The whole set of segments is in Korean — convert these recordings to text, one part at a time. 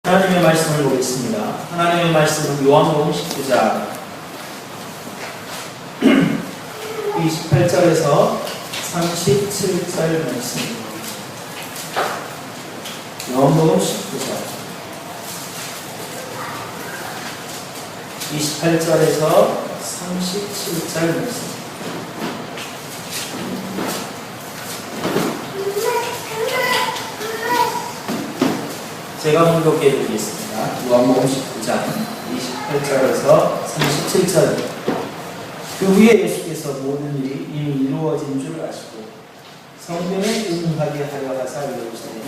하나님의 말씀을 보겠습니다. 하나님의 말씀은 요한복음 19장 28절에서 37절 말씀입니다. 요한복음 19장 28절에서 37절 말씀. 제가 문독해 드리겠습니다. 요한복음 19장 28절에서 37절. 그 후에 예수께서 모든 일이 이미 이루어진 줄 아시고 성경에 응하게 하려 하사 이르시되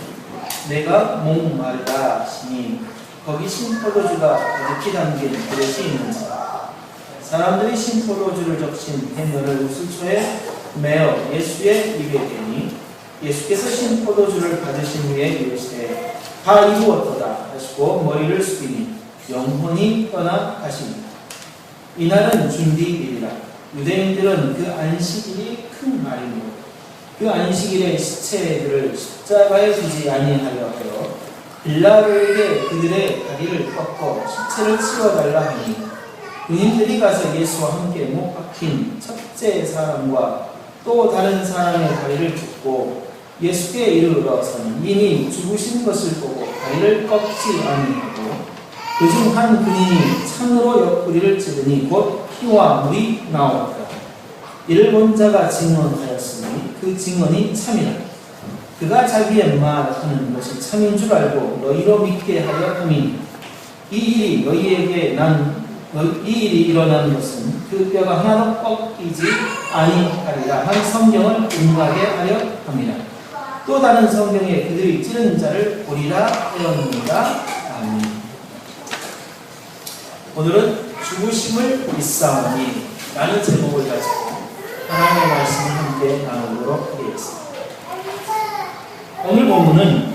내가 목마르다 하시니 거기 신포도주가 가득히 담긴 그릇이 있는지 사람들이 신포도주를 적신 해녀를 우슬초에 메어 예수의 입에 대니 예수께서 신포도주를 받으신 후에 이르시되 다 이루었도다 하시고 머리를 숙이니 영혼이 떠나 가시니 이날은 준비일이라. 유대인들은 그 안식일이 큰 날이므로 그 안식일에 시체들을 십자가에 두지 아니하려 하여 빌라도에게 그들의 다리를 꺾어 시체를 치워달라 하니 군인들이 가서 예수와 함께 못 박힌 첫째 사람과 또 다른 사람의 다리를 꺾고 예수께 이르러서는 이미 죽으신 것을 보고 다리를 꺾지 아니하고 그중 한 군인이 창으로 옆구리를 찌르니 곧 피와 물이 나오더라. 이를 본 자가 증언하였으니 그 증언이 참이라. 그가 자기의 말하는 것이 참인 줄 알고 너희로 믿게 하려 함이니 이 일이 일어난 것은 그 뼈가 하나도 꺾이지 아니하리라 한 성경을 응하게 하려 함이라. 또 다른 성경에 그들이 찌른 자를 보리라 하였느니라. 아멘. 오늘은 죽으심을 믿사오니 라는 제목을 가지고 하나님의 말씀을 함께 나누도록 하겠습니다. 오늘 본문은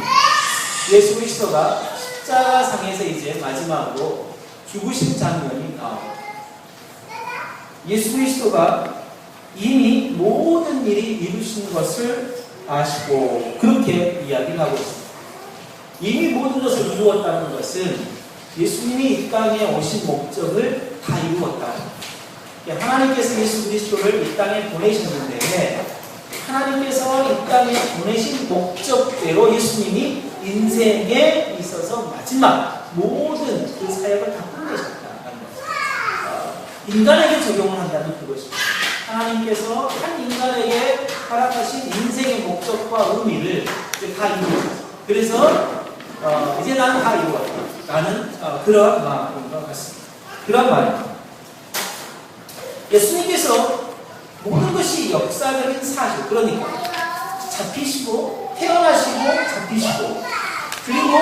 예수 그리스도가 십자가상에서 이제 마지막으로 죽으신 장면이 나옵니다. 예수 그리스도가 이미 모든 일이 이루신 것을 아시고 그렇게 이야기를 하고 있습니다. 이미 모든 것을 이루었다는 것은 예수님이 이 땅에 오신 목적을 다 이루었다. 하나님께서 예수 그리스도를 이 땅에 보내셨는데 하나님께서 이 땅에 보내신 목적대로 예수님이 인생에 있어서 마지막 모든 그 사역을 다 끝내셨다는 것입니다. 인간에게 적용을 한다면 그것입니다. 하나님께서 한 인간에게 허락하신 인생의 목적과 의미를 이제 다 이루었다. 그래서 이제 나는 다 이루었다. 라는 그런 마음인 것 같습니다. 그런 말입니다. 예수님께서 모든 것이 역사적인 사실, 그러니까 잡히시고 태어나시고 잡히시고 그리고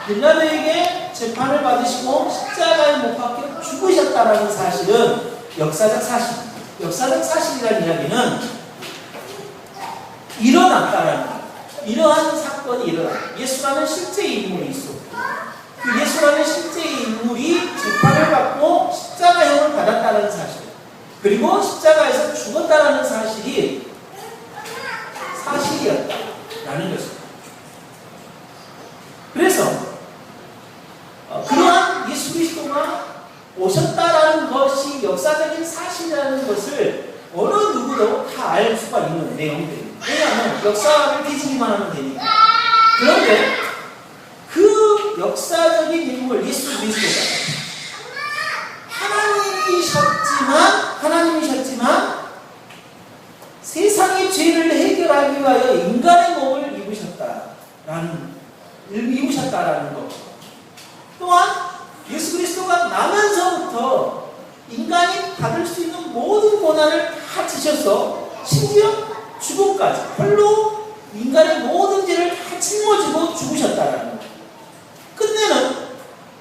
빌라도에게 재판을 받으시고 십자가에 못 박혀 죽으셨다라는 사실은 역사적 사실입니다. 역사적 사실이라는 이야기는 일어났다라는 거예요. 이러한 사건이 일어났다. 예수라는 실제 인물이 있었고 그 예수라는 실제 인물이 재판을 받고 십자가형을 받았다는 사실 그리고 십자가에서 죽었다라는 사실이 사실이었다라는 것입니다. 그래서 그러한 예수 그리스도가 오셨다라는 것이 역사적인 사실이라는 것을 어느 누구도 다 알 수가 있는 내용들입니다. 왜냐하면 역사를 뒤지기만 하면 되니까. 그런데 그 역사적인 인물 예수 그리스도가 하나님이셨지만 세상의 죄를 해결하기 위하여 인간의 몸을 입으셨다라는 것. 또한 예수 그리스도가 나면서부터 인간이 받을 수 있는 모든 고난을 다 지셔서 심지어 죽음까지 홀로 인간의 모든 죄를 다 짊어지고 죽으셨다라는 것. 끝내는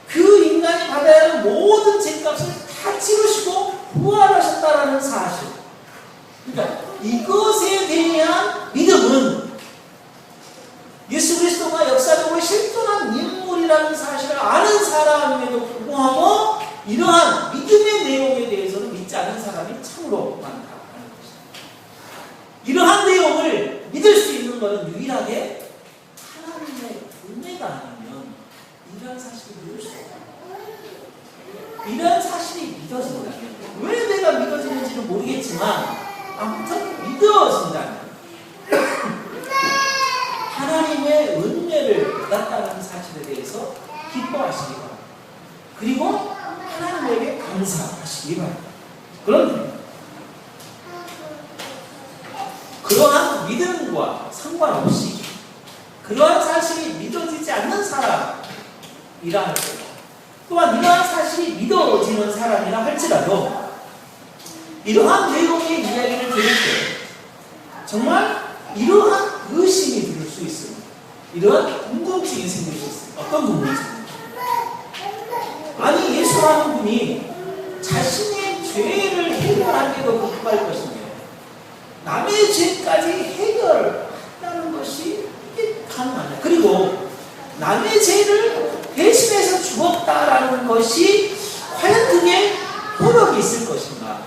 그 인간이 받아야 하는 모든 죄값을 다 치르시고 부활하셨다라는 사실. 그러니까 이것에 대한 믿음은 예수 그리스도가 역사적으로 실존한 인물이라는 사실을 아는 사람임에도 불구하고 이러한 믿음의 내용에 대해서는 믿지 않는 사람이 참으로 많다는 것입니다. 이러한 내용을 믿을 수 있는 것은 유일하게 하나님의 은혜가 아니면 이런 사실이 믿을 수 없다. 이런 사실이 믿어진다. 왜 내가 믿어지는지는 모르겠지만 아무튼 믿어진다면 하나님의 은혜를 받았다는 사실에 대해서 기뻐하시기 바랍니다. 그리고 하나님에게 감사하시기 바랍니다. 그런데 그러한 믿음과 상관없이 그러한 사실이 믿어지지 않는 사람이라 할지라도 또한 이러한 사실이 믿어지는 사람이라 할지라도 이러한 내용의 이야기를 들을 때 정말 이러한 의심이 들 수 있습니다. 이러한 궁금증이 생길 수 있습니다. 어떤 궁금증입니까? 아니 예수라는 분이 자신의 죄를 해결하기도 급할 것인데 남의 죄까지 해결한다는 것이 이게 가능하냐. 그리고 남의 죄를 대신해서 죽었다라는 것이 과연 그게 효력이 있을 것인가?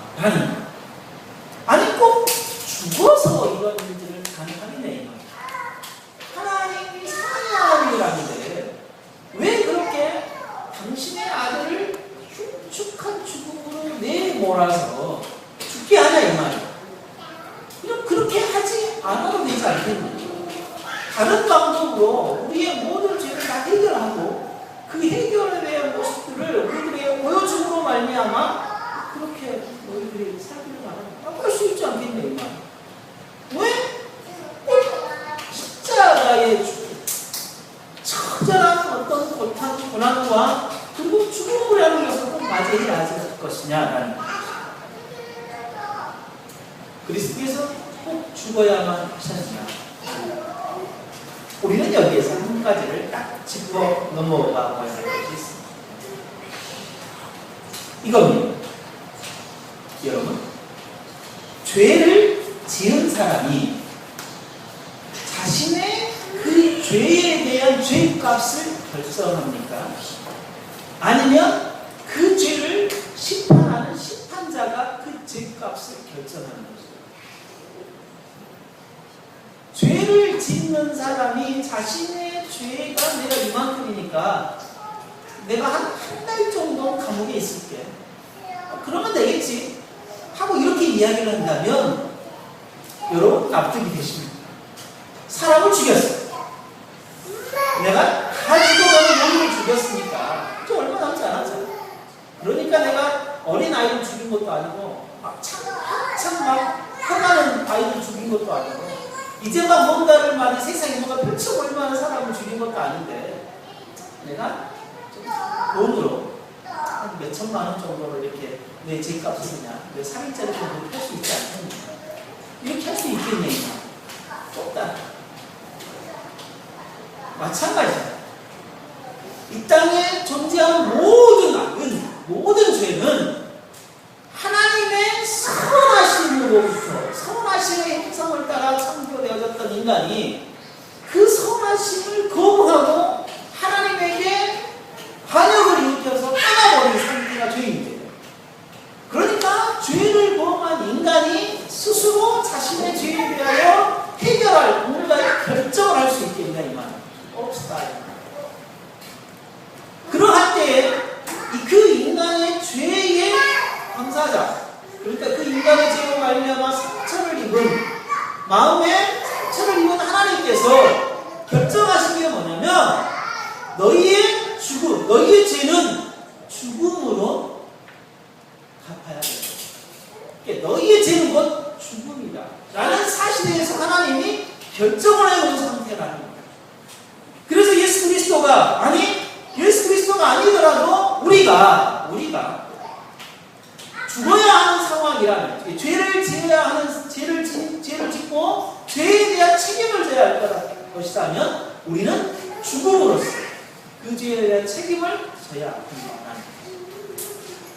아니 꼭 죽어서 이런 일들을 가능하겠네. 하나님이 사랑하는 하나님이라는데 왜 그렇게 당신의 아들을 흉측한 죽음으로 내몰아서 죽게 하냐 이 말이야. 그렇게 하지 않아도 되지 않겠느냐. 다른 방법으로 우리의 모든 죄를 다 해결하고 그 해결에 대한 모습들을 우리들에게 보여줌으로 말미암아 그렇게 너희들이 살기를 바란다. 할 수 있지 않겠냐 이 말이야. 왜? 십자가의 처절한 어떤 고난과 그리고 죽음을 하는 것을 꼭 맞이해야 할 것이냐라는 거죠. 그리스도께서 꼭 죽어야만 하셨느냐. 우리는 여기에서 한 가지를 딱 짚어 넘어가 봐야 할 것이 있습니다. 이겁니다. 여러분, 죄를 지은 사람이 자신의 그 죄에 대한 죄값을 결정합니까? 아니면 그 죄를 심판하는 심판자가 그 죄값을 결정하는 것입니다. 죄를 짓는 사람이 자신의 죄가 내가 이만큼이니까 내가 한 달 정도 감옥에 있을게. 그러면 되겠지. 하고 이렇게 이야기를 한다면 여러분 납득이 되십니까? 사람을 죽였어. 내가 가지고 가는 용을 죽였으니까 저 얼마 남지 않았잖아. 그러니까 내가 어린 아이를 죽인 것도 아니고 한참 막 화나는 아이를 죽인 것도 아니고 이제 막 뭔가를 많이 세상에 뭔가 펼쳐볼 만한 사람을 죽인 것도 아닌데 내가 돈으로 한 몇천만 원 정도를 이렇게 내 죄값을 그냥 내 3일짜리 정도를 할 수 있지 않겠냐. 이렇게 할 수 있겠냐. 없다. 마찬가지다. 이 땅에 존재하는 모든 악은, 모든 죄는 하나님의 선하심으로부터 선하심의 형상을 따라 창조되어졌던 인간이 그 선하심을 거부하고 하나님에게 반역을 일으켜서 떠나버린 상태가 죄인이에요. 그러니까 죄를 범한 인간이 스스로 자신의 죄에 대하여 해결할 뭔가의 결정을 할 수 있겠냐 이 말이에요. 없다. 그러할 때에 그 인간의 죄의 당사자, 그러니까 그 인간의 죄로 말미암아 상처를 입은 마음에 상처를 입은 하나님께서 결정하신 게 뭐냐면 너희의 죽음, 너희의 죄는 죽음으로 갚아야 돼. 그러니까 너희의 죄는 곧 죽음이다 라는 사실에 대해서 하나님이 결정을 해놓은 상태라는 거예요. 그래서 예수 그리스도가 아니더라도 우리가 죽어야 하는 상황이라면 죄를 지어야 하는 죄를 짓고 죄에 대한 책임을 져야 할 것이라면 우리는 죽음으로써 그 죄에 대한 책임을 져야 합니다.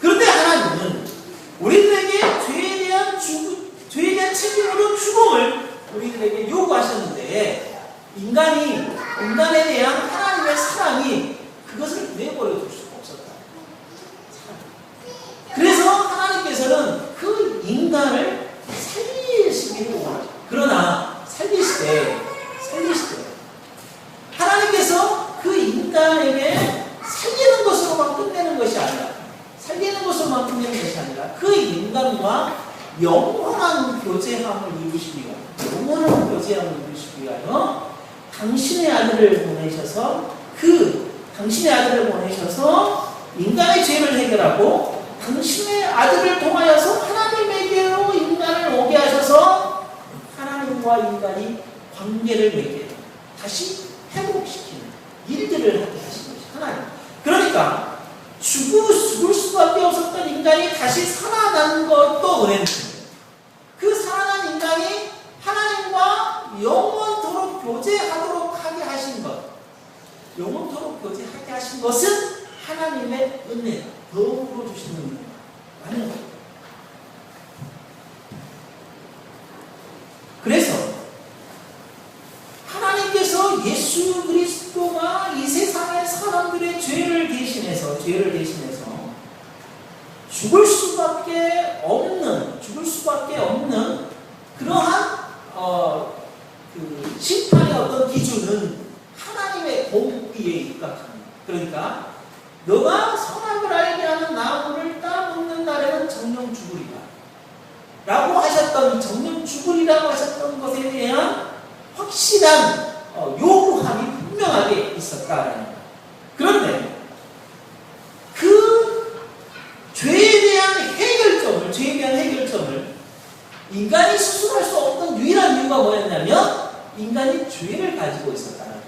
그런데 하나님은 우리들에게 죄에 대한 책임으로 죽음을 우리들에게 요구하셨는데 인간에 대한 하나님의 사랑이 그것을 내버려 둘 수가 없었다. 그래서 하나님께서는 그 인간을 살리시기를 원하죠. 그러나 살리시되 하나님께서 그 인간에게 인간과 영원한 교제함을 이루시기 위하여, 영원한 교제함을 이루시기 위하여 당신의 아들을 보내셔서 당신의 아들을 보내셔서 인간의 죄를 해결하고 당신의 아들을 통하여서 하나님에게로 인간을 오게 하셔서 하나님과 인간이 관계를 맺게 다시 회복시키는 일들을 하게 하신 것이 하나님. 그러니까 죽을 수밖에 없었던 인간이 다시 살아난 것도 은혜입니다. 그 살아난 인간이 하나님과 영원토록 교제하도록 하게 하신 것, 영원토록 교제하게 하신 것은 하나님의 은혜다. 더불어 주시는 은혜라는 것. 그래서 하나님께서 예수 그리스도가 이 세상의 사람들의 죄를 대신해서 죽을 수밖에 없는 그러한 심판의 어떤 기준은 하나님의 공의에 입각합니다. 그러니까 너가 선악을 알게 하는 나무를 따먹는 날에는 정령 죽으리라 라고 하셨던, 정령 죽으리라고 하셨던 것에 대한 확실한 요구함이 분명하게 있었다. 그런데 그 죄에 대한 해결점을 인간이 스스로 할 수 없던 유일한 이유가 뭐였냐면 인간이 죄를 가지고 있었다는 거예요.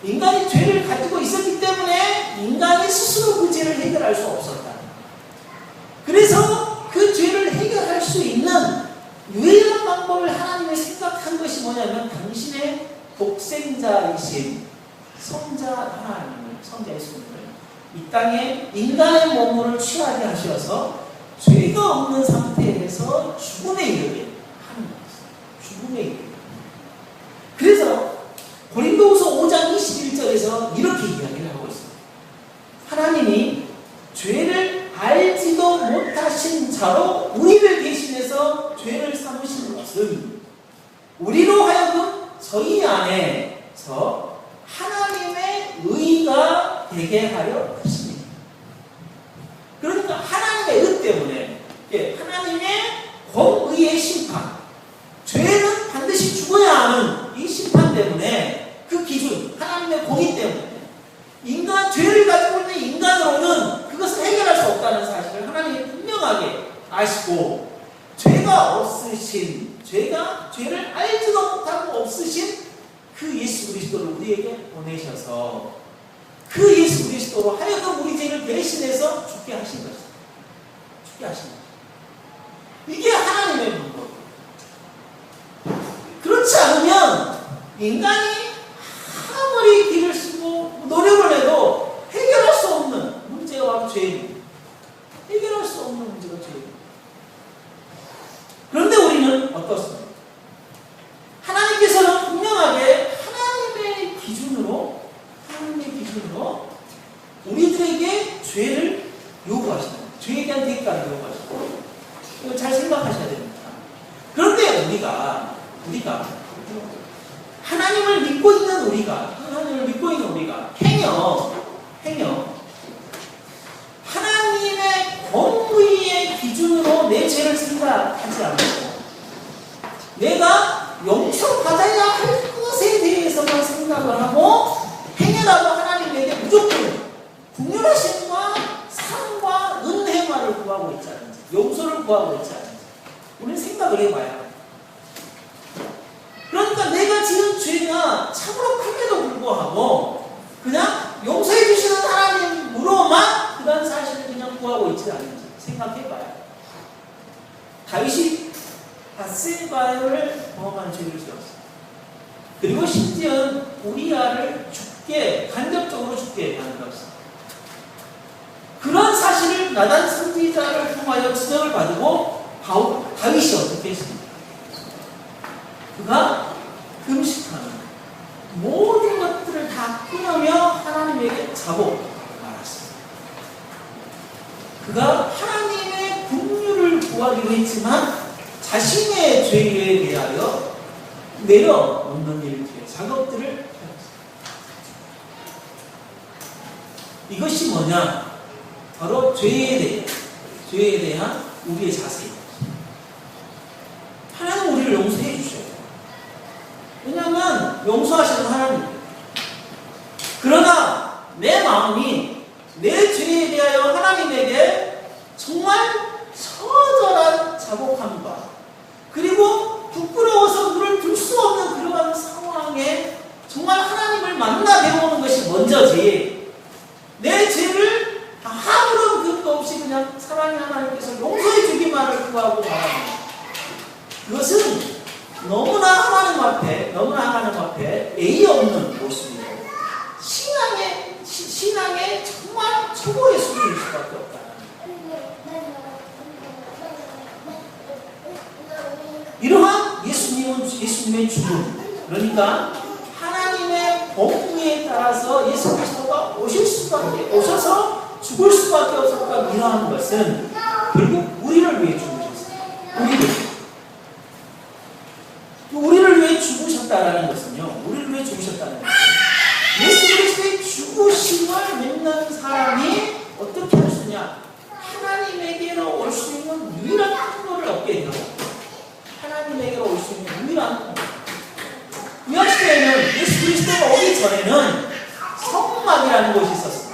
인간이 죄를 가지고 있었기 때문에 인간이 스스로 그 죄를 해결할 수 없었다. 그래서 그 죄를 해결할 수 있는 유일한 방법을 하나님이 생각한 것이 뭐냐면 당신의 독생자이신 성자 하나님을, 성자 예수님을 이 땅에 인간의 몸을 취하게 하셔서 죄가 없는 상태에서 죽음에 이르게 하는 것입니다. 죽음에 이르게. 그래서 고린도후서 5장 21절에서 이렇게 이야기를 하고 있습니다. 하나님이 죄를 알지도 못하신 자로 우리를 대신해서 죄를 삼으시는 것은 우리로 하여금 저희 안에서 하나님의 의가 되게 하려 하십니다. 그러니까 하나님의 의 때문에, 하나님의 공의의 심판, 죄는 반드시 죽어야 하는 이 심판 때문에, 그 기준, 하나님의 공의 때문에 죄를 가지고 있는 인간으로는 그것을 해결할 수 없다는 사실을 하나님이 분명하게 아시고, 죄를 알지도 못하고 없으신 그 예수 그리스도를 우리에게 보내셔서 그 예수 그리스도로 하여금 우리 죄를 대신해서 죽게 하신 것입니다. 죽게 하신 것입니다. 이게 하나님의 방법. 그렇지 않으면 인간이 아무리 길을 쓰고 노력을 해도 해결할 수 없는 문제가 바로 죄입니다. 해결할 수 없는 문제가 죄입니다. 그런데 우리는 어떻습니까? 하나님께서는 분명하게 하나님의 기준으로 우리들에게 죄를 요구하시는 거예요. 죄에 대한 대가를 요구하시고, 이거 잘 생각하셔야 됩니다. 그런데 우리가 하나님을 믿고 있는 우리가 행여 하나님의 공의의 기준으로 내 죄를 생각하지 않고 내가 용서받아야 할 것에 대해서만 생각을 하고 행여라도 하나님에게 무조건 국률하심과 사랑과 은혜만을 구하고 있지 않은지, 용서를 구하고 있지 않은지 우리는 생각을 해봐야 합니다. 그러니까 내가 지은 죄가 참으로 큰데도 불구하고 그냥 용서해 주시는 하나님으로만 그런 사실을 그냥 구하고 있지 않은지 생각해봐야 합니다. 다윗이 밧세바를 범한 죄를 지었습니다. 그리고 심지어는 우리아를 간접적으로 죽게 만들었습니다. 그런 사실을 나단 선지자를 통하여 지적을 받고 다윗이 어떻게 했습니까? 그가 금식하는 모든 것들을 다 끊으며 하나님에게 자복 말았습니다. 그가 하나님의 긍휼을 구하기로 했지만 자신의 죄에 대하여 내려놓는 일들, 작업들을 해왔습니다. 이것이 뭐냐? 바로 죄에 대한 우리의 자세입니다. 하나님 우리를 용서해 주셔요. 왜냐하면 용서하시는 하나님이에요. 그러나 내 마음이 내 죄에 대하여 하나님에게 정말 처절한 자복함과 그리고 부끄러워서 눈을 들 수 없는 그러한 상황에 정말 하나님을 만나 배우는 것이 먼저지, 내 죄를 아무런 근거 없이 그냥 사랑의 하나님께서 용서해 주기만을 구하고 말합니다. 그것은 너무나 하나님 앞에 예의 없는 모습이고 신앙의 정말 초보의 수준일 수밖에 없다. 이러한 예수님의 죽음, 그러니까 하나님의 법리에 따라서 예수 그리스도가 오셔서 죽을 수밖에 없었던 이러한 것은 결국 우리를 위해 죽으셨어요. 우리를 위해 죽으셨다라는 것은요, 우리를 위해 죽으셨다는 것은 예수 그리스도의 죽으심을 믿는 사람이 어떻게 할 수 있냐? 하나님에게로 올 수 있는 유일한 통로를 얻게 되고, 하나님에게로 올 수 있는 유일한 통로. 구약시대에는 예수 그리스도가 오기 전에는 성막이라는 곳이 있었습니다.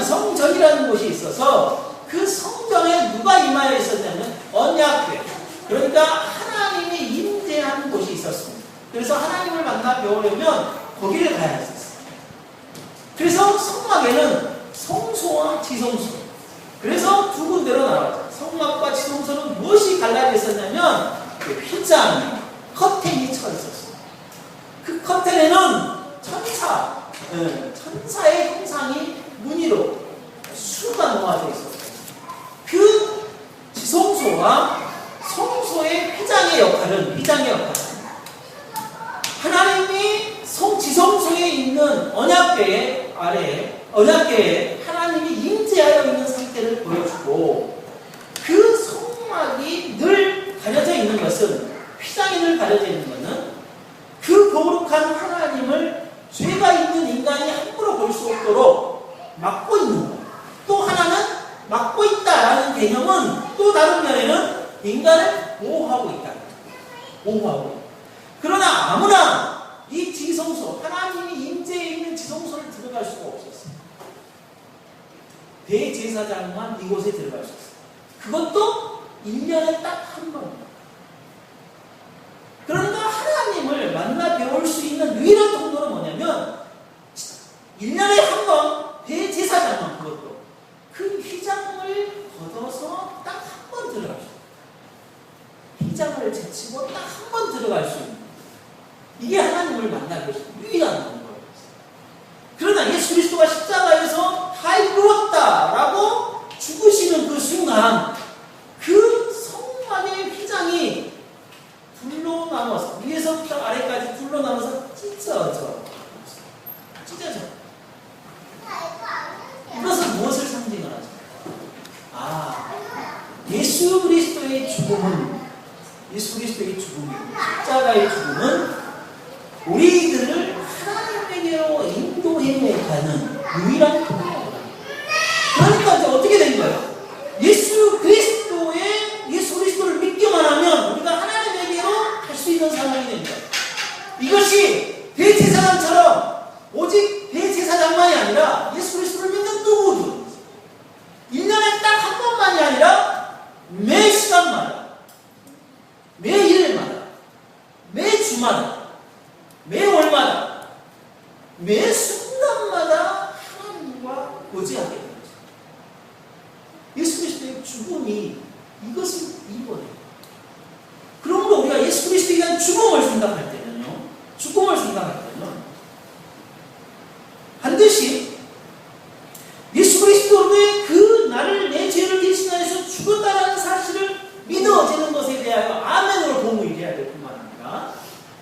성전이라는 곳이 있어서 그 성전에 누가 임하여 있었냐면 언약궤, 그러니까 하나님이 임재하는 곳이 있었습니다. 그래서 하나님을 만나 배우려면 거기를 가야 했었어요. 그래서 성막에는 성소와 지성소, 그래서 두 군데로 나왔죠. 성막과 지성소는 무엇이 갈라져 있었냐면 그 휘장, 커튼이 쳐 있었어요. 그 커튼에는 천사의 형상이 무늬로 수가 놓아져 있었어요. 그 지성소와 성소의 휘장의 역할은 하나님이 지성소에 있는 언약궤 아래에 하나님이 임재하여 있는 상태를 보여주고, 그 성막이 늘 가려져 있는 것은, 휘장이 늘 가려져 있는 것은 그 거룩한 하나님을 죄가 있는 인간이 함부로 볼 수 없도록 막고 있는 거예요. 또 하나는 막고 있다라는 개념은 또 다른 면에는 인간을 보호하고 있다. 그러나 아무나 이 지성소, 하나님이 임재해 있는 지성소를 들어갈 수가 없었어요. 대제사장만 이곳에 들어갈 수 있어요. 그것도 1년에 딱 한 번입니다. 그러니까 하나님을 만나 배울 수 있는 유일한 통로는 뭐냐면 1년에 한 번 대제사장만, 그것도 그 휘장을 걷어서 딱 한 번 들어갈 수 있어요. 휘장을 제치고 딱 한 번 들어갈 수 있는, 이게 하나님을 만나 배울 수 있는 유일한 통로예요. 그러나 예수 그리스도가 십자가에서 다 이루었다라고 죽으시는 그 순간, 그 성막의 휘장이 불로 나눠서 위에서부터 아래까지 불로 나눠서 찢어져. 이것은 무엇을 상징을 하죠? 예수 그리스도의 죽음이 십자가의 죽음은 우리들을 하나님에게로 인도해 가는 유일한 통로다. 그러니까 이제 어떻게 된 거예요? 예수 그리스도를 믿기만 하면 우리가 하나님에게로 갈 수 있는 상황이 됩니다. 이것이 대제사장처럼 오직 대제사장만이 아니라 예수 그리스도를 믿는 누구도 1년에 딱 한 번만이 아니라 매 시간마다, 매 일마다, 매 주마다, 매 월마다, 매 순간마다 하나님과 교제하게 됩니다. 예수 그리스도의 죽음이 이것을 이번에. 그러므로 우리가 예수 그리스도에 대한 죽음을 생각할 때는요, 반드시 예수 그리스도의 그 나를 내 죄를 대신하여서 죽었다는 사실을 믿어지는 것에 대하여 아멘으로 동의해야 될 뿐만 아니라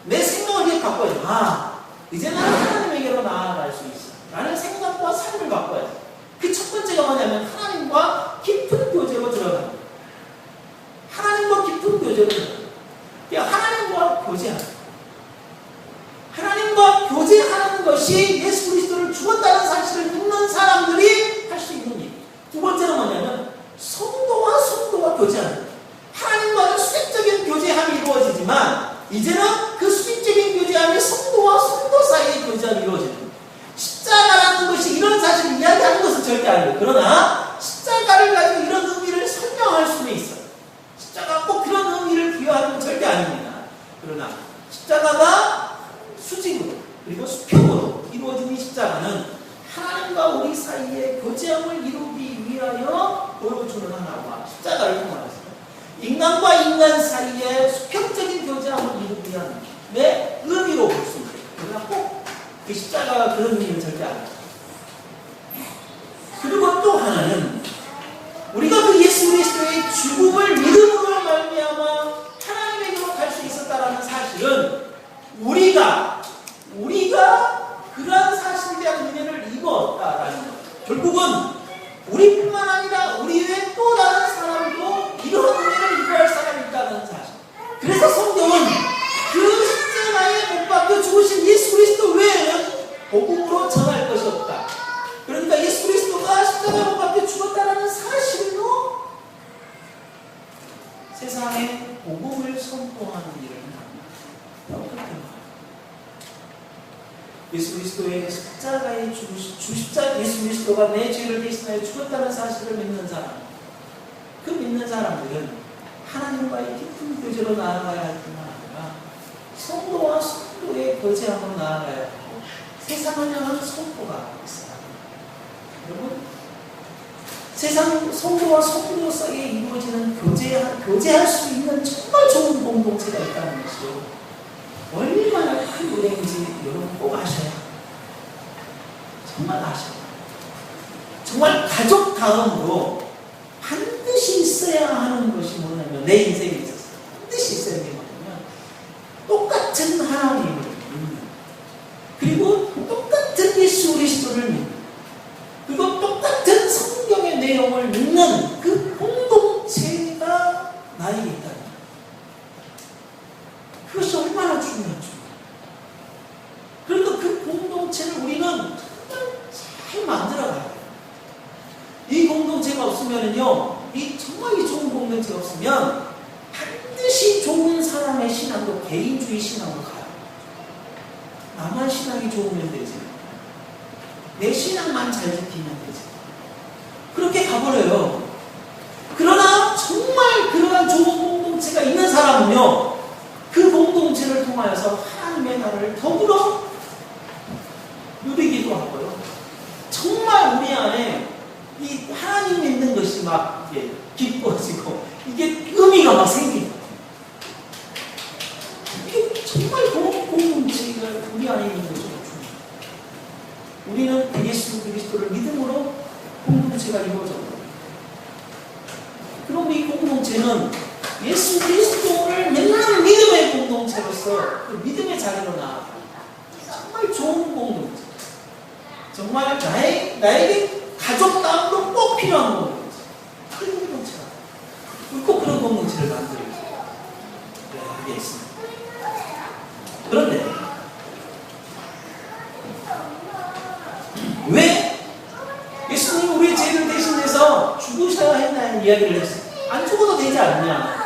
내 생각을 이렇게 바꿔야 돼. 이제 나는 하나님에게로 나아갈 수 있어. 라는 생각과 삶을 바꿔야 돼. 그 첫 번째가 뭐냐면 하나님과 깊은 교제로 들어가는 거예요. 하나님과 깊은 교제로 들어가는 거예요. 하나님과 교제하는 거예요. 하나님과 교제하는 것이 예수 그리스도를 죽었다는 절대 아니에요. 그러나 십자가를 가지고 이런 의미를 설명할 수는 있어요. 십자가 꼭 그런 의미를 부여하는 건 절대 아닙니다. 그러나 십자가가 수직으로 그리고 수평으로 이루어진 이 십자가는 하나님과 우리 사이의 교제함을 이루기 위하여 보여주는 하나와 십자가를 통하여서 인간과 인간 사이의 수평적인 교제함을 이루기 위한 의미로 볼 수 있어요. 그러나 꼭 그 십자가가 그런 의미는 절대 아닙니다. 그리고 또 하나는 우리가 그 예수 그리스도의 죽음을 믿음으로 말미암아 하나님에게로 갈 수 있었다라는 사실은 우리가 그러한 사실에 대한 은혜를 입었다라는 것. 결국은 우리뿐만 아니라 우리 외에 또 다른 사람도 이러한 은혜를 입어야 할 사람이 있다는 사실. 그래서 성경은 그 십자가에 못 박혀 죽으신 예수 그리스도 외에는 복음으로 전할 것이 없다. 그러니까 예수 그리스도가 십자가에 못 박혀 죽었다라는 사실로 세상에 복음을 선포하는 일을 합니다. 예수 그리스도의 십자가에 예수 그리스도가 내 죄를 대신하여 죽었다는 사실을 믿는 사람, 그 믿는 사람들은 하나님과의 깊은 교제로 나아가야 할 뿐만 아니라 성도와 성도의 교제함으로 나아가야 하고 세상을 향한 선포가 있어요. 여러분, 세상 성도와 성도 사이에 이루어지는 교제할 수 있는 정말 좋은 공동체가 있다는 것이요. 얼마나 큰 은혜인지 여러분 꼭 아셔야 합니다. 정말 아셔야 합니다. 정말 가족 다음으로 반드시 있어야 하는 것이 뭐냐면 내 인생에 있어서 반드시 있어야 하는 게 뭐냐면 똑같은 하나님을 믿는, 그리고 똑같은 예수 그리스도를 믿는, 그리고 똑같은 성경의 내용을 믿는 그 공동체가 나에게 있다. 그것이 얼마나 중요하죠. 그러니까 그 공동체를 우리는 정말 잘 만들어가야 돼요. 이 공동체가 없으면요, 정말 이 좋은 공동체가 없으면 반드시 좋은 사람의 신앙도 개인주의 신앙으로 가요. 나만 신앙이 좋으면 되지, 내 신앙만 잘 지키면 되지, 그렇게 가버려요. 그러나 정말 그러한 좋은 공동체가 있는 사람은요, 그 공동체를 통하여서 하나님의 나라를 더불어 누리기도 하고요. 정말 우리 안에 이 하나님 믿는 것이 막 기뻐지고 이게 의미가 막 생기고, 이게 정말 공동체가 우리 안에 있는 것이 중요해요. 우리는 예수 그리스도를 믿음으로 공동체가 이루어졌고, 그럼 이 공동체는 예수 그리스도를 믿는 믿음의 공동체로서 그 믿음의 자리로 나아가 정말 좋은 공동체, 정말 나에게 가족다움으로 꼭 필요한 공동체, 그런 공동체가 꼭 그런 공동체를 만들어야 하겠습니다. 그런데 왜 예수님이 우리의 죄를 대신해서 죽으셔야 했나는 이야기를 했어요. 안 죽어도 되지 않냐.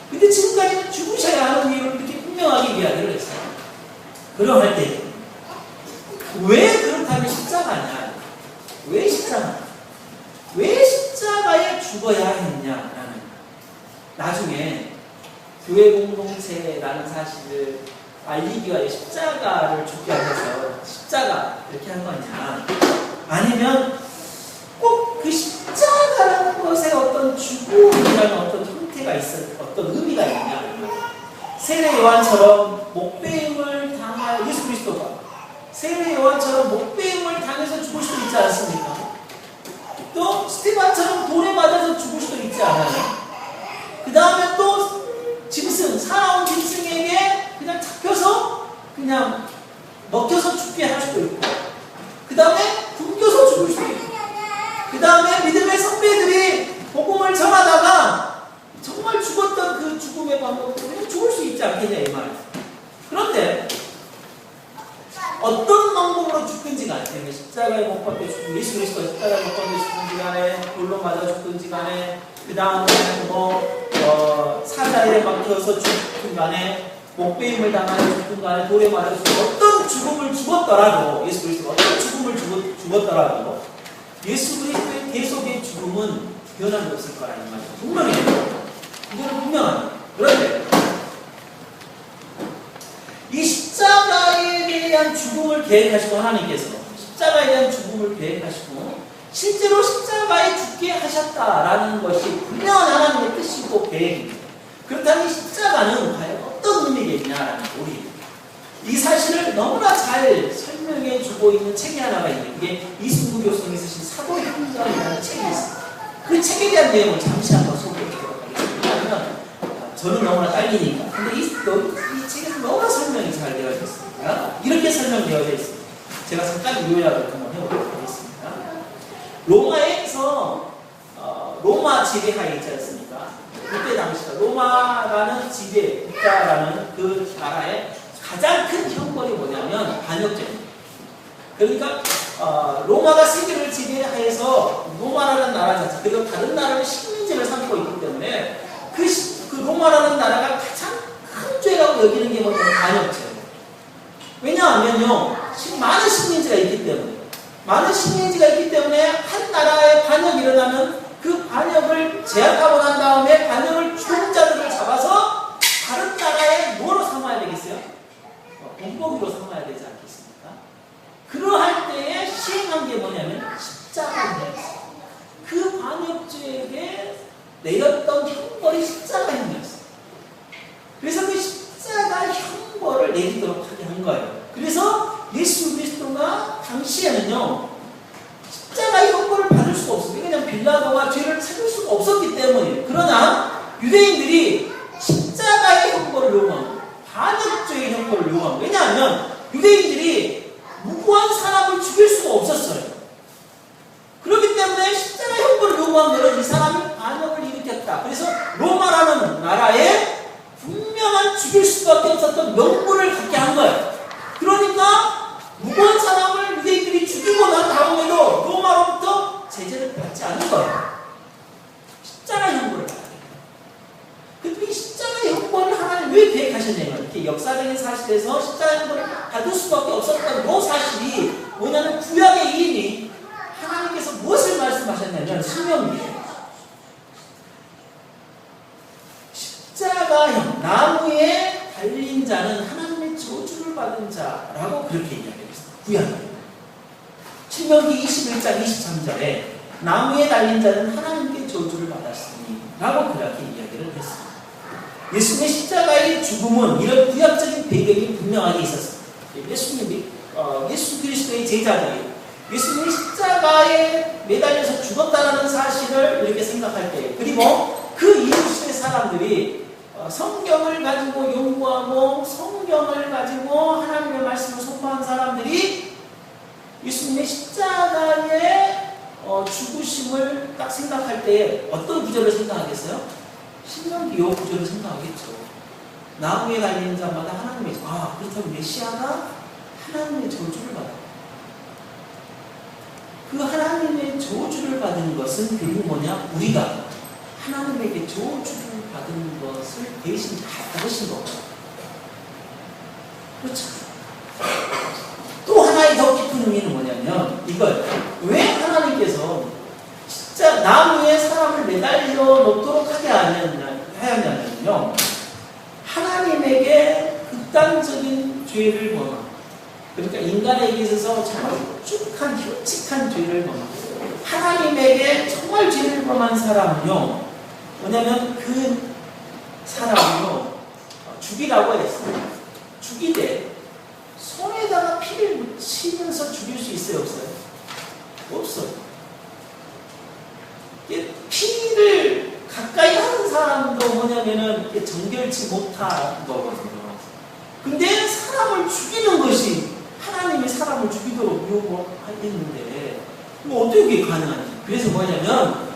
근데 지금까지는 죽으셔야 하는 이유를 이렇게 분명하게 이야기를 했어요. 그러할 때 왜 그렇다면 십자가냐? 왜 십자가? 왜 십자가에 죽어야 했냐라는, 나중에 교회 공동체라는 사실을 알리기 위해 십자가를 죽게 하셔서 십자가 이렇게 한 거냐, 아니면 꼭 그 십자가라는 것에 어떤 죽음이라는 어떤 형태가 어떤 의미가 있냐. 세례 요한처럼 목배임을 당할 예수 그리스도가 세례 요한처럼 목배임을 당해서 죽을 수도 있지 않습니까? 또 스티반처럼 돌에 맞아서 죽을 수도 있지 않아요? 그 다음에 또 살아온 짐승에게 그냥 잡혀서 그냥 먹혀서 죽게 할 수도 있고, 그 다음에 굶겨서 죽을 수도 있고, 그 다음에 믿음의 선배들이 복음을 전하다가 정말 죽었던 그 죽음의 방법으로 그냥 죽을 수 있지 않겠냐 이 말이에요. 그런데 어떤 방법으로 죽든지 간에, 십자가에 못 박혀 죽든, 예수 그리스도가 십자가에 못 박혀 죽든지 간에, 돌로 맞아 죽든지 간에, 그 다음에 사자에 박혀서 죽든 간에, 목배임을 당하여 죽든 간에, 돌에 맞아 죽든, 어떤 죽음을 죽었더라도, 예수 그리스도가 어떤 죽음을 죽었더라도 예수 그리스도의 대속의 죽음은 변함이 없을 거라는 말이죠. 분명해요. 이거는 분명합니다. 그런데 이 십자가에 대한 죽음을 계획하시고 하나님께서 십자가에 대한 죽음을 계획하시고 실제로 십자가에 죽게 하셨다라는 것이 분명한 하나님의 뜻이고 계획입니다. 그렇다면 이 십자가는 과연 어떤 의미겠냐라는 우리 이 사실을 너무나 잘 설명해 주고 있는 책이 하나가 있는데 그게 이승구 교수님이 쓰신 사도행전이라는 책이 있습니다. 그 책에 대한 내용을 잠시 한번 소개해 드리도록 하겠습니다. 왜냐하면 저는 너무나 딸리니까. 근데 이 책에서 너무나 설명이 잘 되어 있습니다. 이렇게 설명되어 있습니다. 제가 잠깐 요약을 한번 해보도록 하겠습니다. 로마에서 로마 지배하에 있지 않습니까? 그때 당시가 로마라는 지배, 국가라는 그 나라의 가장 큰 형벌이 뭐냐면 반역죄입니다. 그러니까 로마가 세계를 지배하여서 로마라는 나라 자체 그리고 다른 나라는 식민지를 삼고 있기 때문에 그 로마라는 나라가 가장 큰 죄라고 여기는 게 뭐냐면 반역죄예요. 왜냐하면요 많은 식민지가 있기 때문에 한 나라의 반역이 일어나면 그 반역을 제압하고 난 다음에 반역을 죽은 자들을 잡아서 다른 나라에 뭐로 삼아야 되겠어요? 본보기로 삼아야 되지 않겠습니까? 그러할 때에 시행한 게 뭐냐면 십자가입니다. 그 반역죄에게 내렸던 형벌이 십자가형이었어요. 그래서 그 십자가 형벌을 내리도록 하게 한 거예요. 그래서 예수 그리스도가 당시에는요 십자가의 형벌을 받을 수가 없어요. 왜냐하면 빌라도가 죄를 찾을 수가 없었기 때문이에요. 그러나 유대인들이 십자가의 형벌을 요구합니다. 반역죄의 형벌을 요구합니다. 왜냐하면 유대인들이 무고한 사람을 죽일 수가 없었어요. 그렇기 때문에 십자가 형벌을 요구하면 이 사람이 반역을 일으켰다. 그래서 로마라는 나라에 분명한 죽일 수밖에 없었던 명분을 갖게 한 거예요. 그러니까 무고한 사람을 유대인들이 죽이고 난 다음에도 로마로부터 제재를 받지 않은 거예요. 십자가 형벌을 받아요. 근데 이 십자가 형벌을 하나님 왜 계획하셨냐면 이렇게 역사적인 사실에서 십자가 형벌을 받을 수밖에 없었던 그 사실이 뭐냐면 구약의 이인이 하나님께서 무엇을 말씀하셨냐면 신명기에 십자가형 나무에 달린 자는 하나님의 저주를 받은 자라고 그렇게 이야기했습니다. 구약에 신명기 21장 23절에 나무에 달린 자는 하나님께 저주를 받았으니 라고 그렇게 이야기를 했습니다. 예수님의 십자가의 죽음은 이런 구약적인 배경이 분명하게 있었습니다. 예수 그리스도의 제자들이 예수님이 십자가에 매달려서 죽었다는 사실을 이렇게 생각할 때 그리고 그 이웃의 사람들이 성경을 가지고 연구하고 성경을 가지고 하나님의 말씀을 선포한 사람들이 예수님의 십자가의 죽으심을 딱 생각할 때 어떤 구절을 생각하겠어요? 신명기 요 구절을 생각하겠죠. 나무에 달린 자마다 하나님의 그렇다면 메시아가 하나님의 저주를 받아. 그 하나님의 저주를 받은 것은 결국 뭐냐? 우리가 하나님에게 저주를 받은 것을 대신 다 받으신 거죠. 그렇죠. 또 하나의 더 깊은 의미는 뭐냐면 이걸 왜 하나님께서 진짜 나무에 사람을 매달려 놓도록 하게 하였냐면요 하나님에게 극단적인 죄를 범한 그러니까 인간에게 있어서 정말 흉측한 죄를 범한 하나님에게 정말 죄를 범한 사람은요 뭐냐면 그 사람은요 죽이라고 했어요. 죽이되 손에다가 피를 묻히면서 죽일 수 있어요? 없어요? 없어요. 피를 가까이 하는 사람도 뭐냐면은 정결치 못한 거거든요. 근데 사람을 죽이는 것이 하나님이 사람을 죽이도록 요구했는데 뭐 어떻게 가능한지. 그래서 뭐냐면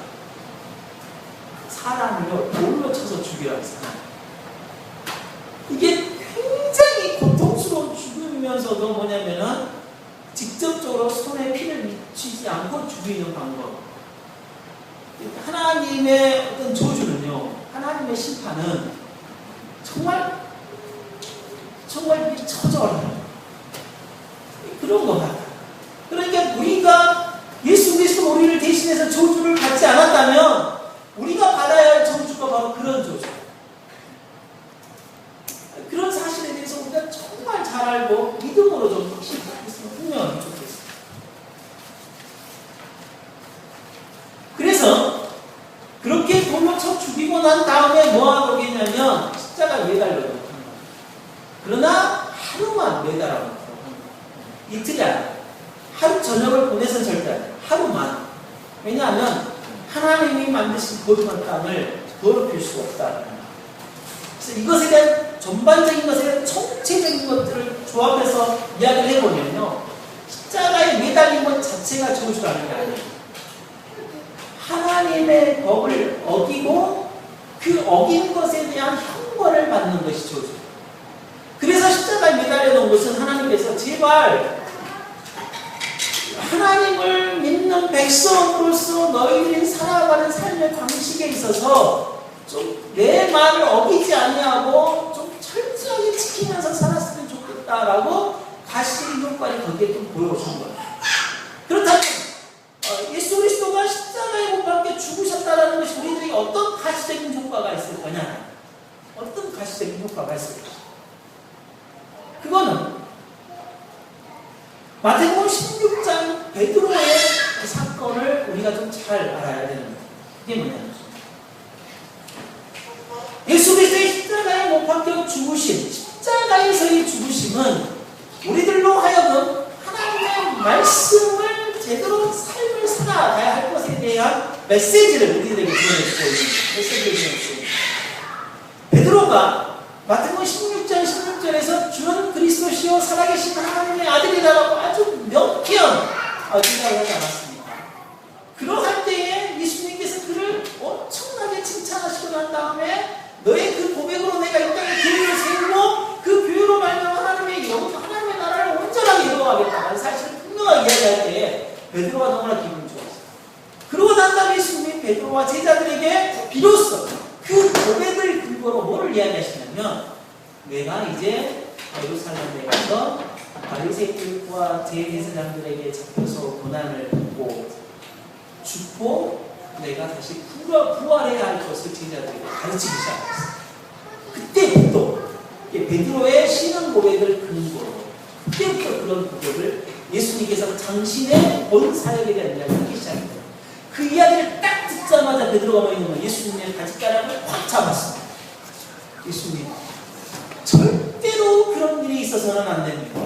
사람을 돌로 쳐서 죽이라고 했어요. 이게 굉장히 고통스러운 죽으면서도 뭐냐면은 직접적으로 손에 피를 묻히지 않고 죽이는 방법. 하나님의 어떤 저주는요, 하나님의 심판은 정말 처절해요. 그런 것 같아요. 그러니까 우리가 예수 그리스도 우리 우리를 대신해서 저주를 받지 않았다면 우리가 받아야 할 저주가 바로 그런 저주. 그런 사실에 대해서 우리가 정말 잘 알고 믿음으로 좀 확신했으면 분명하게 좋겠습니다. 그래서 그렇게 돌로 쳐 죽이고 난 다음에 뭐 하고 있냐면 십자가 매달려놓고 하는 거예요. 그러나 하루만 매달아놓고 하는 거예요. 이틀이 아니라 하루 저녁을 보내서는 절대 안 돼요. 하루만. 왜냐하면 하나님이 만드신 거룩한 땅을 더럽힐 수 없다. 그래서 이것에 대한 전반적인 것에 대한 총체적인 것들을 조합해서 이야기를 해보면요, 십자가에 매달린 것 자체가 저주라는 게 아니에요. 하나님의 법을 어기고 그 어긴 것에 대한 형벌을 받는 것이 저주. 그래서 십자가에 매달려 놓은 것은 하나님께서 제발 하나님을 믿는 백성으로서 너희들이 살아가는 삶의 방식에 있어서 좀 내 말을 어기지 아니하고 좀 철저하게 지키면서 살았으면 좋겠다라고 다시 효과를 거기에 좀 보여준 거예요. 그렇다면 예수 그리스도가 십자가에 못 박혀 죽으셨다는 것이 우리들에게 어떤 가시적인 효과가 있을 거냐? 어떤 가시적인 효과가 있을 거냐? 그거는 마태복음 16장 베드로의 그 사건을 우리가 좀 잘 알아야 되는 거예요. 그게 뭐냐면 예수 그리스도의 십자가에 못 박혀 죽으신 십자가에서의 죽으심은 우리들로 하여금 하나님의 말씀을 제대로 삶을 살아가야 할 것에 대한 메시지를 우리들에게 전해주고 있는 메시지를 전해주고 있는 베드로가 마태복음 16장 16절에서 주는 그리스도시요 살아계신 하나님의 아들이라고 아주 명쾌한 생각을 하지 않았습니까? 그러할 때에 예수님께서 그를 엄청나게 칭찬하시고 난 다음에 너의 그 고백으로 내가 이 땅에 교회를 세우고 그 교회로 말미암아 하나님의 나라를 온전하게 이루어가겠다는 사실을 분명하게 이야기할 때에 베드로가 너무나 기분이 좋았어요. 그러고 난 다음에 예수님이 베드로와 제자들에게 비로소 그 고백을 근거로 뭐를 이야기하시냐면 내가 이제 예루살렘에 가서 바리새인들과 제사장들에게 잡혀서 고난을 받고 죽고 내가 다시 부활해야 할 것을 제자들에게 가르치기 시작했어요. 그때부터 베드로의 신앙 고백을 근거로 그때부터 그런 고백을 예수님께서 당신의 본 사역에 대한 이야기를 하기 시작했어요. 그 이야기를 딱 듣자마자 베드로가 뭐냐면 예수님의 바짓가락을 확 잡았습니다. 예수님, 절대로 그런 일이 있어서는 안 됩니다.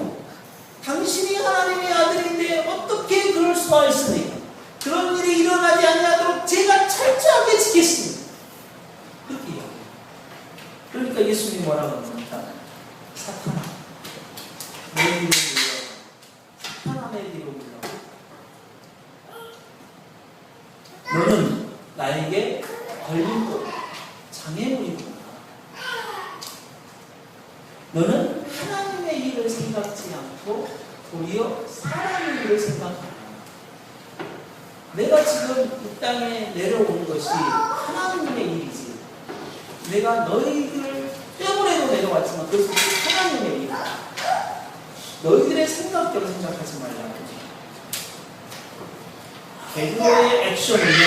당신이 하나님의 아들인데 어떻게 그럴 수가 있습니까? 그런 일이 일어나지 않도록 제가 철저하게 지켰습니다. 그렇게 이야기해요. 그러니까 예수님이 뭐라고 합니까? 사탄아, 내 뒤로 물러. 사탄아, 내 뒤로 물러. 너는 나에게 걸림돌, 장애물이구나. 너는 하나님의 일을 생각지 않고 도리어 사람의 일을 생각한다. 내가 지금 이 땅에 내려온 것이 하나님의 일이지. 내가 너희들 때문에도 내려왔지만 그것은 하나님의 일이다. 너희들의 생각대로 생각하지 말라고. 베드로의 액션은요,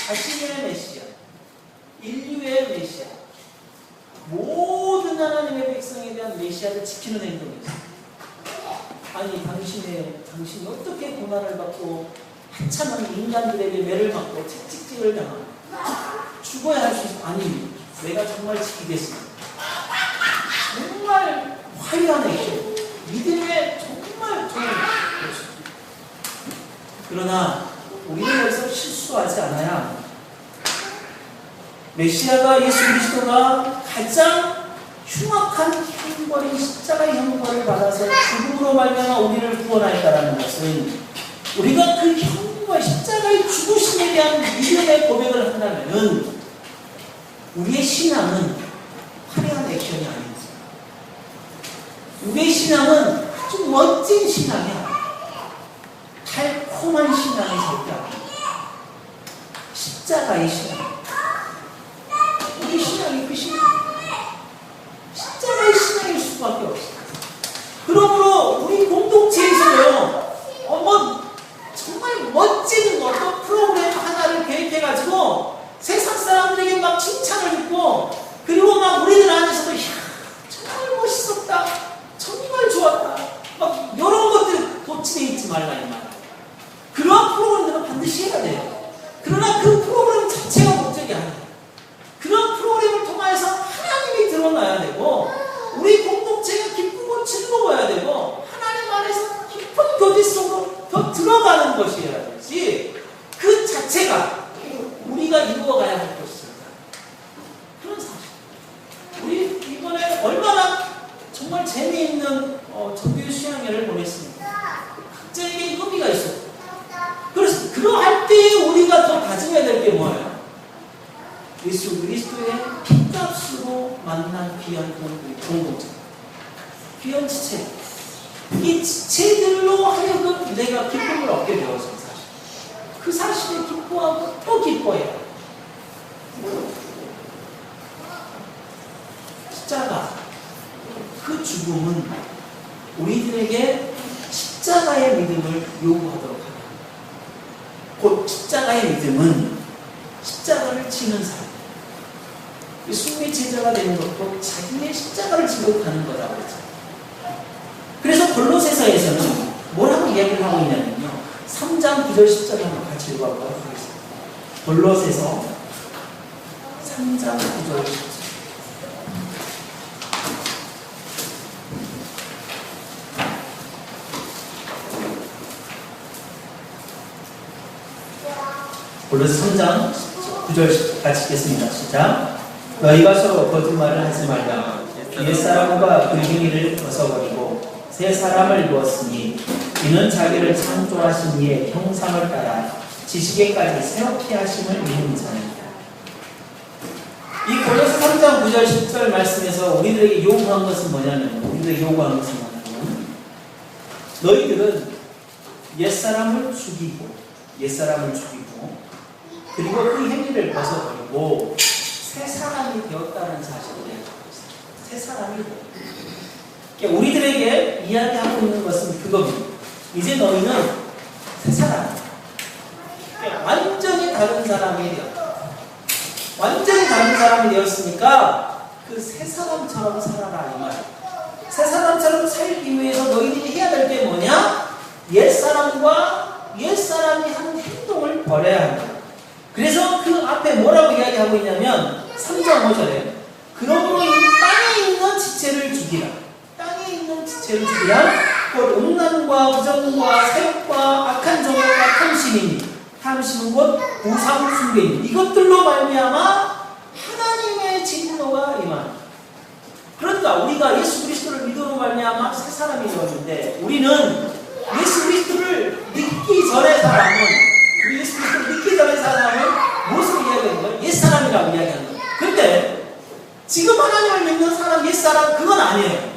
자신의 메시아, 인류의 메시아, 모든 하나님의 백성에 대한 메시아를 지키는 행동이었어요. 아니 당신이 어떻게 고난을 받고 한참한 인간들에게 매를 맞고 채찍질을 당하고 죽어야 할 수 있어. 아니 내가 정말 지키겠습니다. 정말 화려한 액션, 믿음의 정말 좋은 액션. 그러나 우리는 여기서 실수하지 않아야 합니다. 메시아가 예수 그리스도가 가장 흉악한 형벌인 십자가의 형벌을 받아서 죽음으로 말미암아 우리를 구원하였다는 것은 우리가 그 형벌 십자가의 죽으심에 대한 믿음의 고백을 한다면은 우리의 신앙은 화려한 액션이 아닙니다. 우리의 신앙은 아주 멋진 신앙이야. 달콤한 신앙이 절대 아닙니다. 십자가의 신앙. 우리 신앙이 그 신앙. 십자가의 신앙일 수밖에 없어요. 그러므로 우리 공동체에서요, 더 들어가는 것이어야 되지 그 자체가 우리가 이루어가야 할 것이다. 그런 사실. 우리 이번에 얼마나 정말 재미있는 정규 수양회를 보냈습니다. 각자에게 의미가 있었고, 그래서 그러할 때 우리가 더 다짐해야 될 게 뭐예요? 예수 그리스도의 핏값으로 만난 귀한 공동체, 귀한 지체. 이 지체들로 하여금 내가 기쁨을 얻게 되어서 사실 그 사실에 기뻐하고 또 기뻐해요. 십자가, 그 죽음은 우리들에게 십자가의 믿음을 요구하도록 합니다. 곧 십자가의 믿음은 십자가를 지는 사람. 수의 제자가 되는 것도 자기의 십자가를 지고 가는 거라고 했죠. 그래서 골로새서에서는 뭐라고 이야기를 하고 있냐면요. 3장 9절 10절 한번 같이 읽어보도록 하겠습니다. 골로새서 3장 9절 10절. 골로새 3장 9절 10절 같이 읽겠습니다. 시작. 너희가 서로 거짓말을 하지 말라. 옛사람과 불행이를 벗어버리고 새 사람을 입었으니 이는 자기를 창조하신 이의 형상을 따라 지식에까지 새롭게 하심을 이루는 자입니다. 이 골로새 3장 9절 10절 말씀에서 우리들에게 요구한 것은 뭐냐면 너희들은 옛사람을 죽이고 그리고 그 행위를 벗어버리고 새 사람이 되었다는 사실을 얘기하고 있습니다. 새 사람이 되었다. 그러니까 우리들에게 이야기하고 있는 것은 그겁니다. 이제 너희는 새 사람, 그러니까 완전히 다른 사람이 되었다. 완전히 다른 사람이 되었으니까 그 새 사람처럼 살아라 이 말이에요. 새 사람처럼 살기 위해서 너희들이 해야 될 게 뭐냐? 옛사람이 하는 행동을 버려야 한다. 그래서 그 앞에 뭐라고 이야기하고 있냐면 3장 5절에 그러므로 이 땅에 있는 지체를 죽이라. 땅에 있는 지체를 죽이라. 곧 음란과 부정과 사욕과 악한 정욕과 탐심은 곧 우상 숭배이니 이것들로 말미암아 하나님의 진노가 임한다. 그러니까 우리가 예수 그리스도를 믿음으로 말미암아 새 사람이 되었는데 우리는 예수 그리스도를 믿기 전의 사람은 무엇을 이야기하는 거예요? 옛사람이라고 이야기하는 거예요. 근데 지금 하나님을 믿는 사람, 옛사람 그건 아니에요.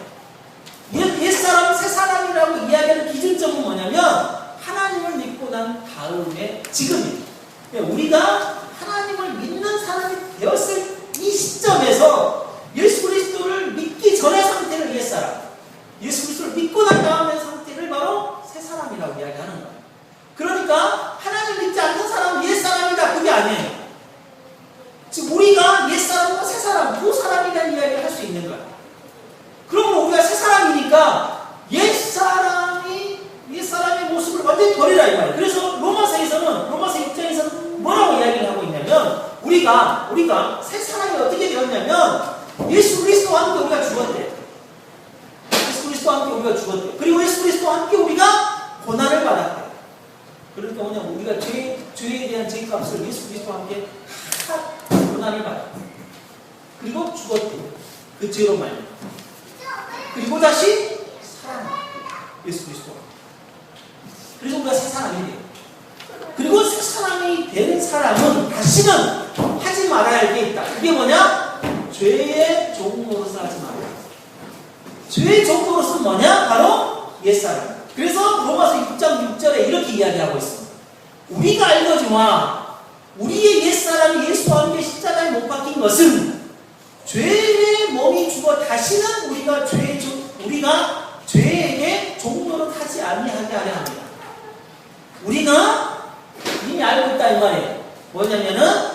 옛사람, 새사람이라고 이야기하는 기준점은 뭐냐면 하나님을 믿고 난 다음에 지금이에요. 우리가 하나님을 믿는 사람이 되었을 이 시점에서 예수 그리스도를 믿기 전의 상태를 옛사람, 예수 그리스도를 믿고 난 다음의 상태를 바로 새사람이라고 이야기하는 거예요. 그러니까 하나님 믿지 않는 사람은 옛사람이다 그게 아니에요. 지금 우리가 옛사람과 새사람 두 사람에 대한 이야기를 할 수 있는 거야. 그러면 우리가 새사람이니까 옛사람의 모습을 완전히 버리라 이 말이에요. 그래서 로마서 6장에서는 뭐라고 이야기를 하고 있냐면 우리가 새사람이 어떻게 되었냐면 예수 그리스도와 함께 우리가 죽었대요. 예수 그리스도와 함께 우리가 죽었대요. 그리고 예수 그리스도와 함께 우리가 고난을 받았대요. 그러니까 뭐냐면 우리가 죄에 대한 죄값을 예수 그리스도와 함께 고난을 받았대요. 그리고 죽었대요. 그 죄로 말이에요. 그리고 다시 살아났대요. 예수 그리스도와. 그래서 우리가 새 사람이 돼요. 그리고 새 사람이 된 사람은 다시는 하지 말아야 할 게 있다. 그게 뭐냐? 죄의 종노릇을 하지 말아야 돼. 죄의 종노릇은 뭐냐? 바로 옛사람. 그래서 로마서 6장 6절에 이렇게 이야기하고 있습니다. 우리가 알거니와 우리의 옛사람이 예수와 함께 십자가에 못 박힌 것은 죄의 몸이 죽어 다시는 우리가 죄에게 종노릇 하지 아니하게 하려 합니다. 우리가 이미 알고 있다 이 말이에요. 뭐냐면은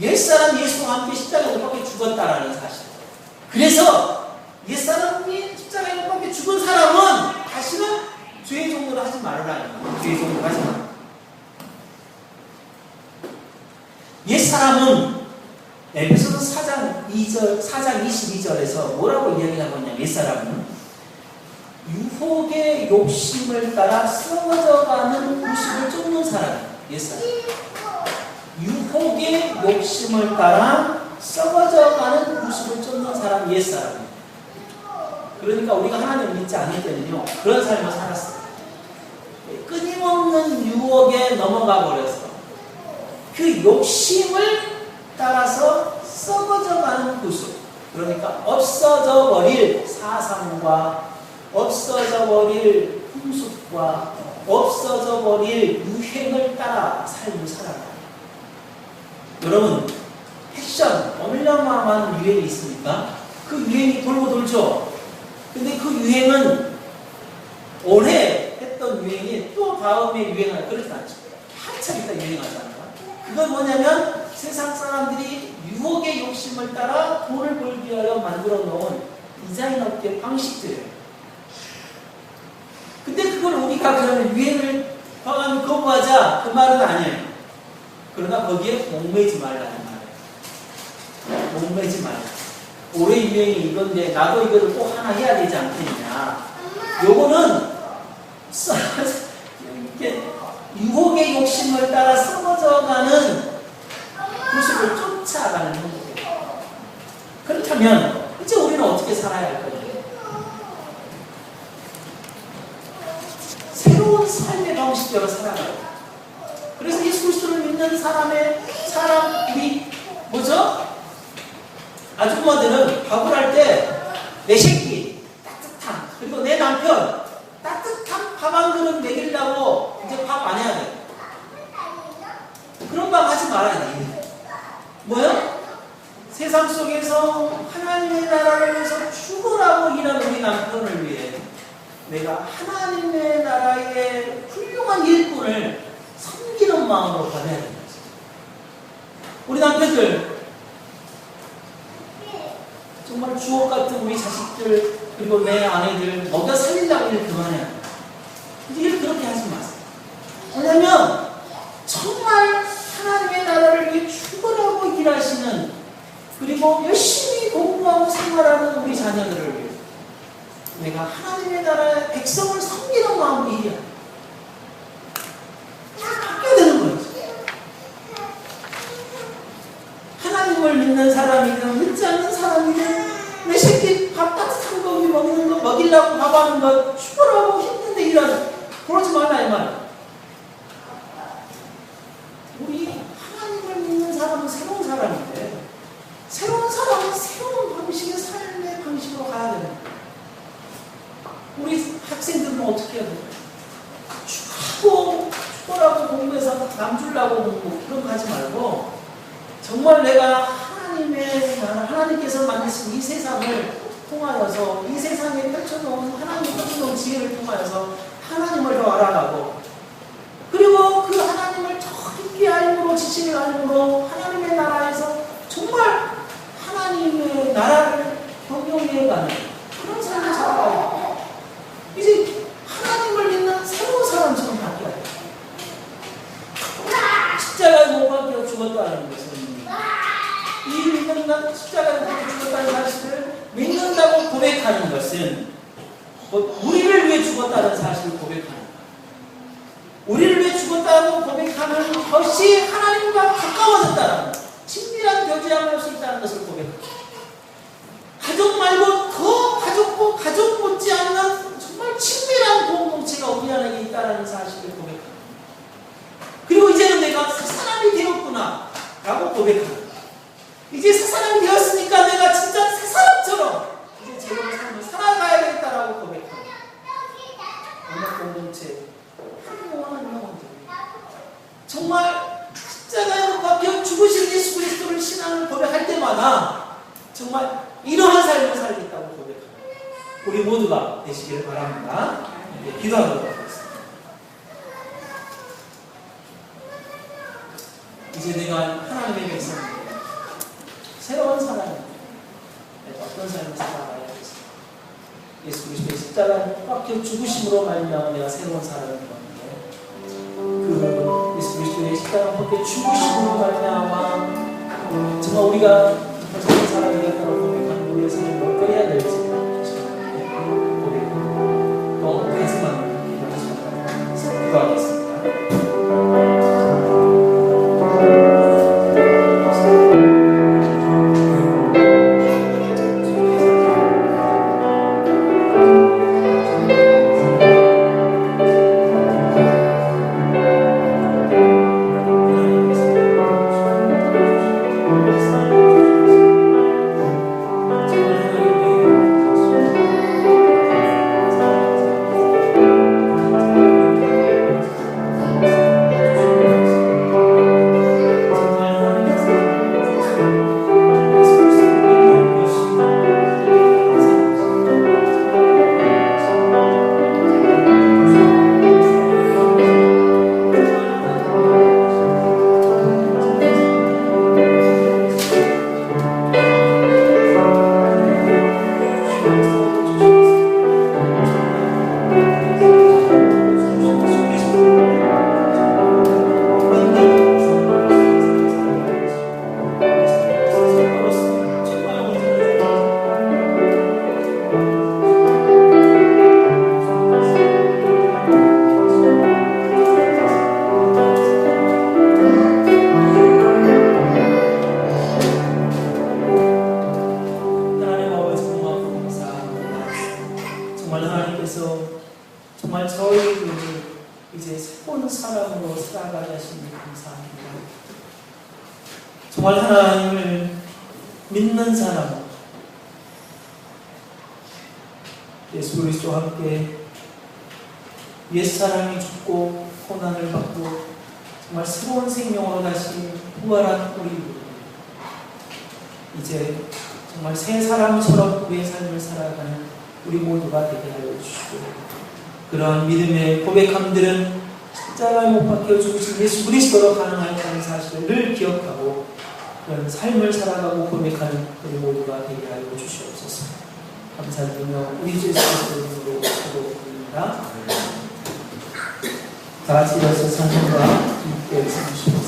옛사람 예수와 함께 십자가에 못 박혀 죽었다라는 사실. 그래서 옛사람이 십자가에 못 박혀 죽은 사람은 다시는 죄의 종노릇 하지 말아라. 죄의 종노릇 하지 말아라. 옛사람은 에베소서 4장 22절에서 뭐라고 이야기하고 있냐면 옛사람은 유혹의 욕심을 따라 썩어져가는 모습을 쫓는 사람, 옛사람. 유혹의 욕심을 따라 썩어져가는 모습을 쫓는 사람, 옛사람. 그러니까 우리가 하나님을 믿지 않을 때는요, 그런 삶을 살았어요. 끊임없는 유혹에 넘어가 버려서 그 욕심을 따라서 썩어져가는 모습. 그러니까 없어져 버릴 사상과 없어져 버릴 풍습과 없어져 버릴 유행을 따라 삶을 살아가요. 여러분, 패션 어마어마한 유행이 있으니까 그 유행이 돌고 돌죠. 근데 그 유행은 오래 했던 유행이 또 다음에 유행할 그렇지 않죠. 한참 있다 유행하잖아요. 그건 뭐냐면 세상 사람들이 유혹의 욕심을 따라 돈을 벌기 위하여 만들어 놓은 디자인업계 방식들이에요. 근데 그걸 우리가 그러면 유행을 거부하자 그 말은 아니에요. 그러나 거기에 목매지 말라는 말이에요. 목매지 말라. 올해 유행이 이건데 나도 이거를 꼭 하나 해야 되지 않겠냐. 요거는 이렇게 유혹의 욕심을 따라 썩어져가는 모습을 쫓아가는 거예요. 그렇다면 이제 우리는 어떻게 살아야 할 거예요? 새로운 삶의 방식대로 살아가요. 그래서 예수 그리스도를 믿는 사람이 뭐죠? 아줌마들은 밥을 할 때 내 새끼 따뜻한, 그리고 내 남편 따뜻한 밥 한 그릇 먹이려고 이제 밥 안 해야 돼. 그런 밥 하지 말아야 돼. 뭐요? 세상 속에서 하나님의 나라를 위해서 죽으라고 일하는 우리 남편을 위해 내가 하나님의 나라의 훌륭한 일꾼을 섬기는 마음으로 받아야 되는 거죠. 우리 남편들 정말 주옥 같은 우리 자식들 그리고 내 아내들 먹여 살리려고 일 그만해야 돼요. 일 그렇게 하지 마세요. 왜냐면 정말 하나님의 나라를 위해 죽으라고 일하시는 그리고 열심히 공부하고 생활하는 우리 자녀들을 위해 내가 하나님의 나라의 백성을 섬기는 마음으로 일해야 돼요. 바뀌어야 되는 거예요. 하나님을 믿는 사람이든 믿지 않는 사람이든 내 새끼 밥 따뜻한 거 먹는 거 먹이려고 밥하는 거 죽으라고 힘든데 일하는 그러지 말라 이 말. 우리 하나님을 믿는 사람은 새로운 사람인데 새로운 사람은 새로운 방식의 삶의 방식으로 가야 되는 거예요. 우리 학생들은 어떻게 해야 돼요? 죽으라고 공부해서 남 주려고 공부 그런 거 하지 말고 정말 내가 하나님께서 만드신 이 세상을 통하여서 이 세상에 펼쳐놓은 하나님의 펼쳐놓은 지혜를 통하여서 하나님을 더 알아가고 그리고 그 하나님을 더 깊이 알므로 지식을 알므로 하나님의 나라에서 정말 하나님의 나라를 경영해가는 그런 삶을 살아가요. 이제 하나님을 믿는 새로운 사람처럼 바뀌어야 돼요. 십자가에 못 박혀 죽었다는 것은 이 믿는 십자가에 못 박혀 죽었다는 사실을 믿는다고 고백하는 것은 우리를 위해 죽었다는 사실을 고백하는 거예요. 우리를 위해 죽었다고 고백하는 것이 하나님과 가까워졌다는 거예요. 친밀한 교제함을 할 수 있다는 것을 고백합니다. 가족 말고 더 가족고 가족 못지않는 정말 친밀한 공동체가 우리 안에 있다는 사실을 고백합니다. 그리고 이제는 내가 새 사람이 되었구나 라고 고백합니다. 이제 새 사람이 되었으니까 내가 진짜 새 사람처럼 이제 제대로 삶을 살아가야겠다라고 고백합니다. 언약 공동체 훌륭한 영혼들 정말 십자가에 못 박혀 죽으신 예수 그리스도를 신앙을 고백할 때마다 정말 이러한 삶을 살겠다고 고백합니다. 우리 모두가 되시기를 바랍니다. 네, 기도하도록 하겠습니다. 이제 내가 하나님의 백성입니다. 새로운 사람입니다. 내가 어떤 삶을 살아가야 하겠습니다. 예수 그리스도의 십자가에 못 박혀 죽으심으로 말미암아 내가 새로운 사람이 되었는데 그 예수 그리스도의 십자가에 못 박혀 죽으심으로 말미암아 정말 우리가 새로운 사람이 되었다고 고백하는 우리의 삶을 어떻게 해야 될지 고백합니다. 정말 저희를 이제 새로운 사람으로 살아가게 하시니 감사합니다. 정말 하나님을 믿는 사람, 예수 그리스도와 함께 옛사람이 죽고 고난을 받고 정말 새로운 생명으로 다시 부활한 우리, 이제 정말 새 사람처럼 우리의 삶을 살아가는 우리 모두가 되게 하여 주시고, 그러한 믿음의 고백함들은 십자가에 못 박혀 죽으신 예수 그리스도로 가능하다는 사실을 늘 기억하고 그런 삶을 살아가고 고백하는 우리 모두가 되게 하여 주시옵소서. 감사드리며 우리 주 예수 그리스도로 기도드립니다. 다 같이 일어서 찬송과 함께 읽으시고